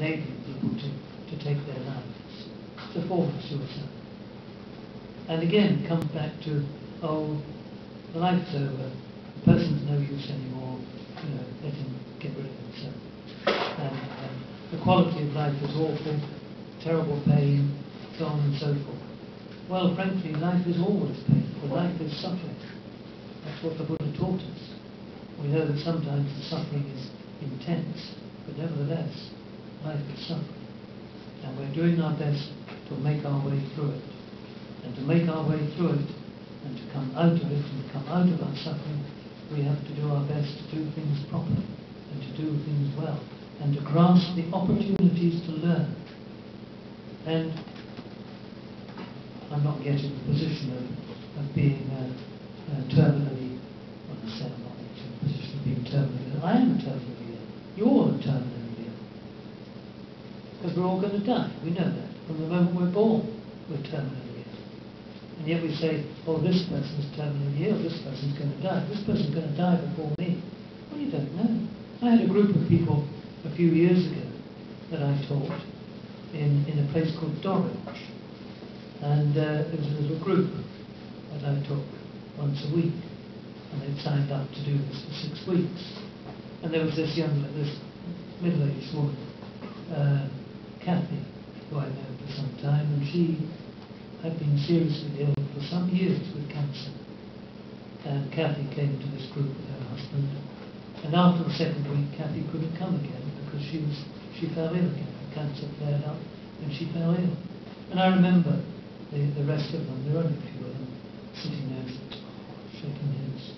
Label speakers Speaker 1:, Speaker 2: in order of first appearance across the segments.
Speaker 1: enabling people to take their lives. It's a form of suicide. And again, it comes back to, oh, life's over, the person's no use anymore, let him get rid of himself. And the quality of life is awful, terrible pain, so on and so forth. Well, frankly, life is always painful. Life is suffering. That's what the Buddha taught us. We know that sometimes the suffering is intense, but nevertheless, life is suffering. And we're doing our best to make our way through it. And to make our way through it, and to come out of it, and to come out of our suffering, we have to do our best to do things properly, and to do things well, and to grasp the opportunities to learn. And I'm not yet in the position of being terminally, well, I say I'm not yet in the position of being terminally ill. I am terminally ill. You're all terminally ill. Because we're all going to die. We know that. From the moment we're born, we're terminally ill. And yet we say, oh, this person's terminally ill, this person's going to die. This person's going to die before me. Well, you don't know. I had a group of people a few years ago that I taught in a place called Dorridge. And there was a little group that I took once a week, and they'd signed up to do this for 6 weeks. And there was this middle-aged woman, Kathy, who I know for some time, and she had been seriously ill for some years with cancer. And Kathy came to this group with her husband, and after the second week, Kathy couldn't come again because she fell ill again. The cancer flared up, and she fell ill. And I remember the rest of them, there were only a few of them, sitting there shaking heads.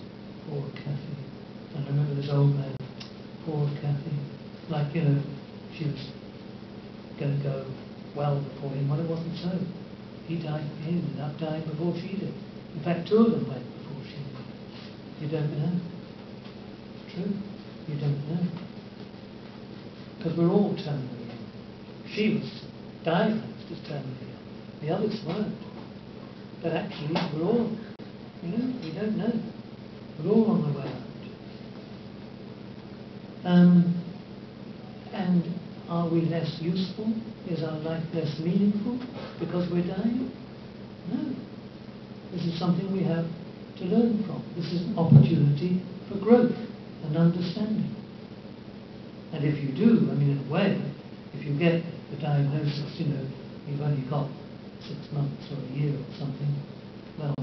Speaker 1: Poor Kathy. And I remember this old man, poor Kathy, like, she was going to go well before him. Well, it wasn't so. He died for him, ended up dying before she did. In fact, 2 of them went before she did. You don't know. True? You don't know. Because we're all terminally ill. She was diagnosed as terminally ill. The others weren't. But actually, we're all, we don't know. We're all on the way out. And are we less useful? Is our life less meaningful because we're dying? No. This is something we have to learn from. This is an opportunity for growth and understanding. And if you do, in a way, if you get the diagnosis, you've only got 6 months or a year or something, well, I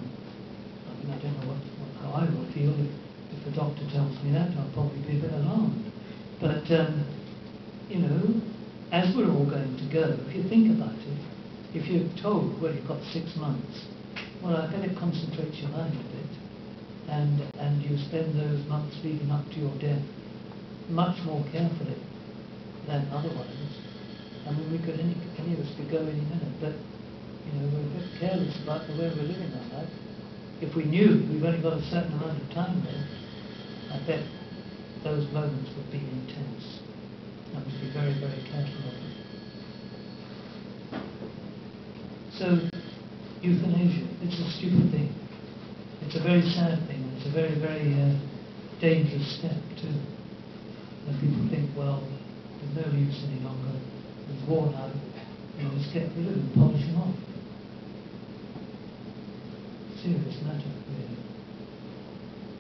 Speaker 1: don't know how I will feel if the doctor tells me that. I'll probably be a bit alarmed. But, as we're all going to go, if you think about it, if you're told, well, you've got 6 months, well, I bet it concentrates your mind a bit, and you spend those months leading up to your death much more carefully than otherwise. We could, any of us could go any minute, but we're a bit careless about the way we're living our life. If we knew we've only got a certain amount of time there, I bet those moments would be intense. And we'd be very, very careful of it. So, euthanasia, it's a stupid thing. It's a very sad thing. It's a very, very dangerous step too. When people think, well, there's no use any longer, it's worn out, let's get rid of it, polish him off. Serious matter, really.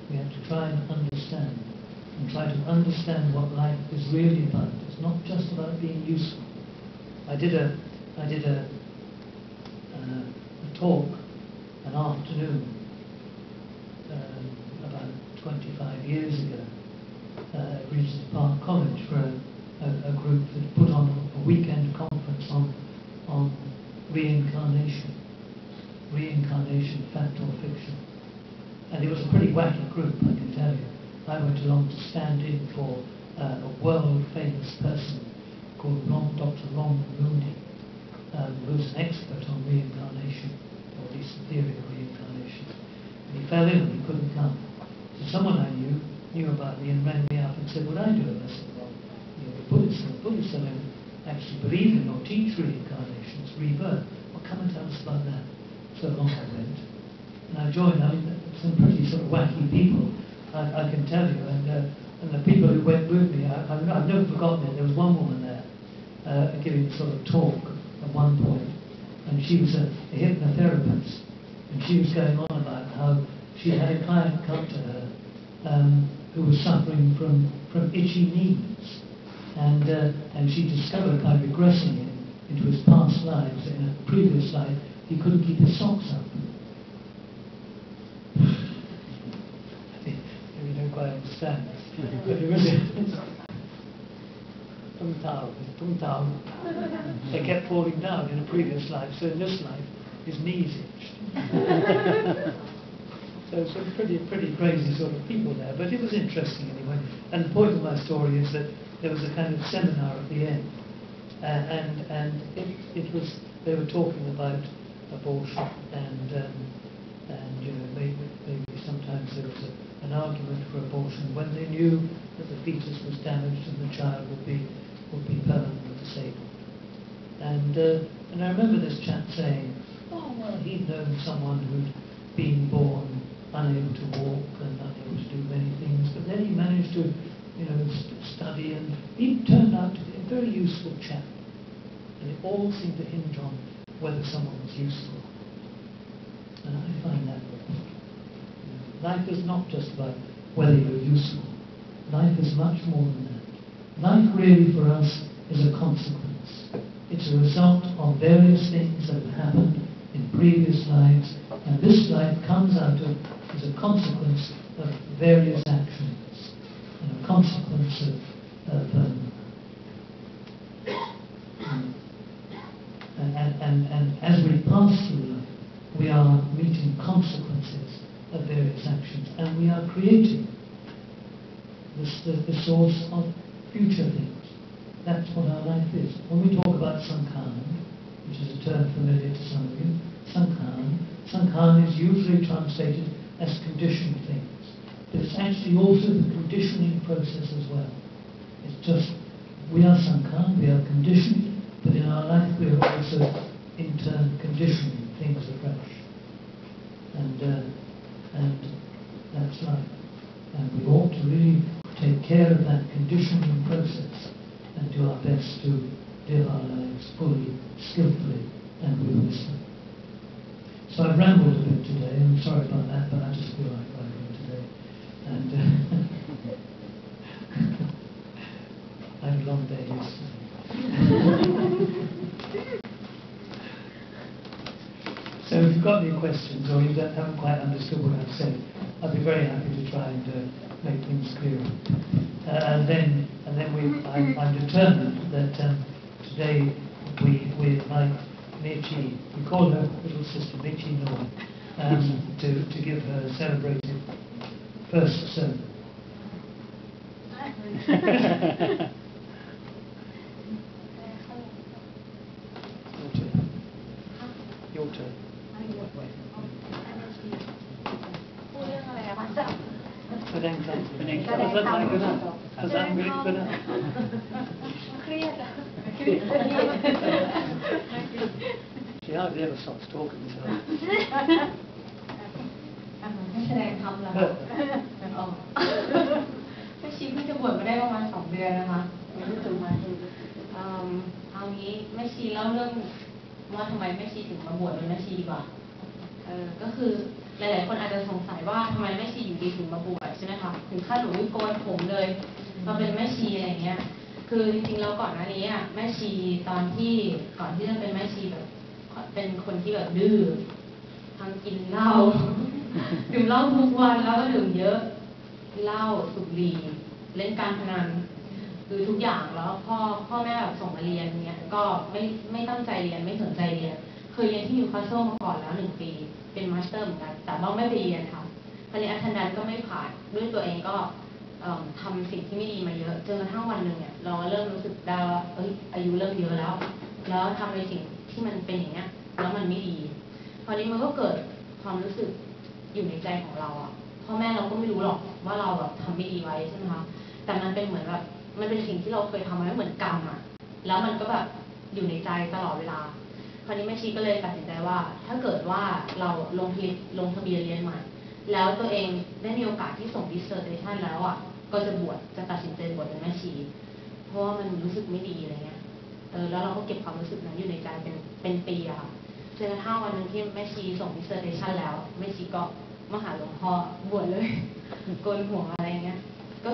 Speaker 1: We have to try and understand, and try to understand what life is really about. It's not just about being useful. I did a talk, an afternoon, about 25 years ago, at Regent's Park College for a group that put on a weekend conference on reincarnation, fact or fiction. And it was a pretty wacky group, I can tell you. I went along to stand in for a world-famous person called Dr. Ron Mooney, who's an expert on reincarnation, or at least the theory of reincarnation. And he fell ill, he couldn't come. So someone I knew about me and rang me up and said, would I do it? I said, well, the Buddhists don't actually believe in or teach reincarnations, rebirth. Well, come and tell us about that. So along I went. And I joined, some pretty sort of wacky people, I can tell you. And the people who went with me, I've never forgotten it. There was one woman there giving sort of talk at one point, and she was a hypnotherapist, and she was going on about how she had a client come to her who was suffering from itchy knees, and she discovered by regressing him into his past lives, in a previous life, he couldn't keep his socks up. You don't quite understand this, but it was they kept falling down in a previous life, so in this life his knees itched. So some pretty crazy sort of people there, but it was interesting anyway. And the point of my story is that there was a kind of seminar at the end, and it was, they were talking about abortion, and you know, maybe sometimes there was an argument for abortion when they knew that the fetus was damaged and the child would be permanently disabled. And I remember this chap saying, oh well, he'd known someone who'd been born unable to walk and unable to do many things, but then he managed to, you know, study, and he turned out to be a very useful chap. And it all seemed to hinge on whether someone was useful. And I find that very important. You know, life is not just about whether you're useful. Life is much more than that. Life really for us is a consequence. It's a result of various things that have happened in previous lives, and this life comes out of, as a consequence of various actions, and a consequence and as we pass through life, we are meeting consequences of various actions, and we are creating the source of future things. That's what our life is. When we talk about Sankhan, which is a term familiar to some of you, Sankhan is usually translated as conditioned things. But it's actually also the conditioning process as well. It's just, we are Sankhan, we are conditioned, but in our life we are also in turn conditioning things afresh. And that's life. And we ought to really take care of that conditioning process and do our best to live our lives fully, skillfully, and with wisdom. So I've rambled a bit today, I'm sorry about that, but I just feel like writing today. And I had a long day yesterday. So if you've got any questions, or you haven't quite understood what I've said, I'd be very happy to try and make things clearer. I'm determined that today we invite Mechi, we call her little sister Mechi Noor, to give her celebrated first sermon. Your turn. She hardly ever stops talking to her.
Speaker 2: แสดงธรรมแล้วแม่ชีเพิ่งจะบวชมาได้ประมาณ2 เดือนนะคะไม่รู้ถึงมาเอางี้แม่ชีเล่าเรื่องว่าทำไมแม่ชีถึงมาบวชเป็นแม่ชีดีกว่าก็คือหลายๆคนอาจจะสงสัยว่าทำไมแม่ชีอยู่ดีถึงมาบวชใช่ไหมคะถึงขั้นหนูโกนผมเลยมาเป็นแม่ชีอะไรอย่างเงี้ยคือจริงๆแล้วก่อนหน้านี้แม่ชีก่อนที่จะเป็นแม่ชีแบบเป็นคนที่แบบดื้อทั้งกินเหล้าดื่มเหล้าทุกวันแล้วก็ดื่มเยอะเหล้าสูบบุหรี่เล่นการพนันคือทุกอย่างแล้วพ่อแม่แบบส่งมาเรียนเงี้ยก็ไม่ตั้งใจเรียนไม่สนใจเรียนเคยเรียนที่นิวคาสเซิลมาก่อนแล้ว1 ปีเป็นมาสเตอร์เหมือนกันแต่ว่าไม่ไปเรียนค่ะพอเรียนอัธนันก็ไม่ผ่านด้วยตัวเองก็ทำสิ่งที่ไม่ดีมาเยอะจนกระทั่งวันหนึ่งเนี่ยเราเริ่มรู้สึกได้ว่าอายุเริ่มเยอะแล้วทำในสิ่งที่มันเป็นอย่างเงี้ยแล้วมันไม่ดีพอนี้มันก็เกิดความรู้สึกอยู่ในใจของเราพ่อแม่เราก็ไม่รู้หรอกว่าเราแบบทำไม่ดีไว้ใช่ไหมคะแต่มันเป็นเหมือนแบบมันเป็นสิ่งที่เราเคยทำไว้เหมือนกรรมแล้วมันก็แบบอยู่ในใจตลอดเวลาคราวนี้แม่ชีก็เลยตัดสินใจว่าถ้าเกิดว่าเราลงทะเบียนเรียนใหม่แล้วตัวเองได้มีโอกาสที่ส่ง dissertation แล้วก็จะตัดสินใจบวชเป็นแม่ชีเพราะว่ามันรู้สึกไม่ดีอะไรเงี้ยแ แล้วเราก็เก็บความรู้สึกนั้นอยู่ในใจเป็นปีอะค่ะจนกระทั่งวันนึงที่แม่ชีส่ง dissertation แล้วแม่ชีก็มาหาหลวงพ่อบวชเลย โกนหัวอะไรเงี้ยก็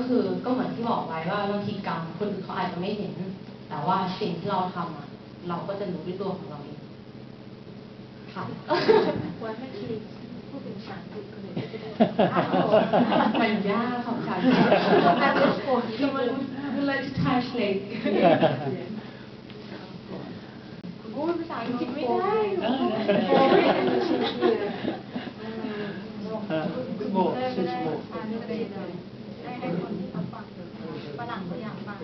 Speaker 2: เหมือนที่บอกไว้ว่าบางทีกรรมคนอื่นเขาอาจจะไม่เห็น แต่ว่าสิ่งที่เราทำอะเราก็จะรู้ด้วยตัวของเราเองค่ะ
Speaker 3: วันแม่ชีพูดเป็นภาษาอังกฤษเลยก็จะได้
Speaker 2: มันยากของฉัน Someone would like to translate พูดภาษาอังกฤษไม่ได้
Speaker 1: Good more,
Speaker 3: ได้
Speaker 1: switch
Speaker 3: ได้
Speaker 1: more.
Speaker 3: ให้คนที่เขาฟังฝรั่งตัวอย่างฟัง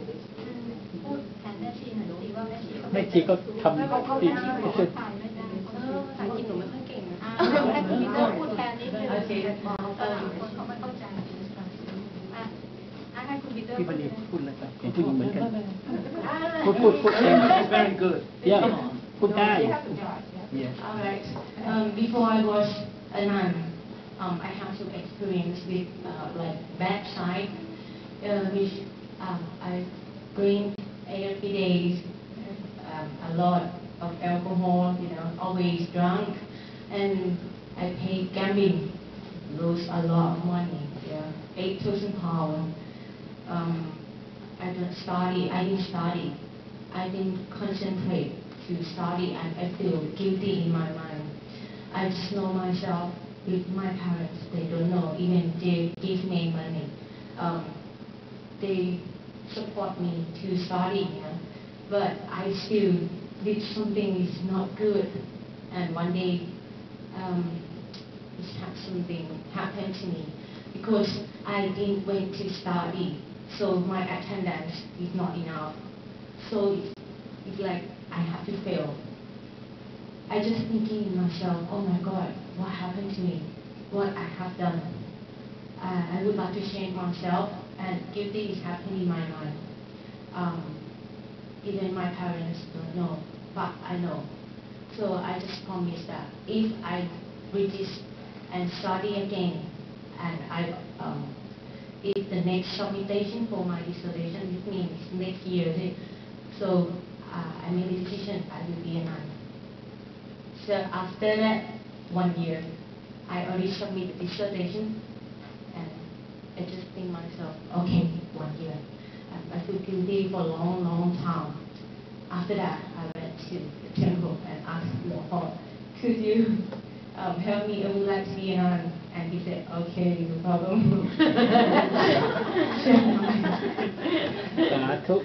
Speaker 3: พูดแทนแม่ชีหน่อยสิว่าแม่ชี
Speaker 4: แม่ชีก็ทำ
Speaker 3: เขา
Speaker 4: อี
Speaker 3: ได้
Speaker 4: ก
Speaker 3: เขาถ่ายไม่ได้
Speaker 2: ภาษาอังกฤษหนูไม่ค่อยเก่งนะ
Speaker 3: ให้คุณพีเตอร์พูดแทนนิดนึง
Speaker 2: โอเค
Speaker 3: ฝรั่งคนเขาไม่เข้าใจให้คุณพีเตอร์
Speaker 4: พี่บัณฑิตพูดเลยครับเห็นผู้หญิงเหมือนกัน
Speaker 1: It's very good.
Speaker 4: เยี่ยม
Speaker 1: Come on.
Speaker 4: พูดได้ Yes.
Speaker 2: Alright. Before I was a nun, I had some experience with like bad side, which I drink every day, a lot of alcohol, always drunk, and I pay gambling, lose a lot of money, 8,000 pounds. I didn't study, I didn't concentrate to study, and I feel guilty in my mind. I just know myself with my parents, they don't know, even they give me money. They support me to study, but I still did something is not good, and one day something happened to me because I didn't went to study, so my attendance is not enough. So it's like I have to fail. I just thinking in myself, oh my God, what happened to me? What I have done? I would like to change myself, and guilty is happening in my mind. Even my parents don't know, but I know. So I just promise that if I resist and study again, and if the next submission for my dissertation, which means next year, so I made a decision I will be a nun. So after that 1 year, I already submitted the dissertation, and I just think myself, okay, 1 year. I feel guilty for a long time. After that, I went to the temple and asked the Lord, could you help me? I would like to be a nun. And he said, okay, no problem.
Speaker 4: สาธุ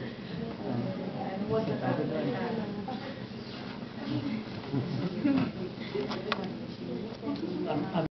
Speaker 1: I'm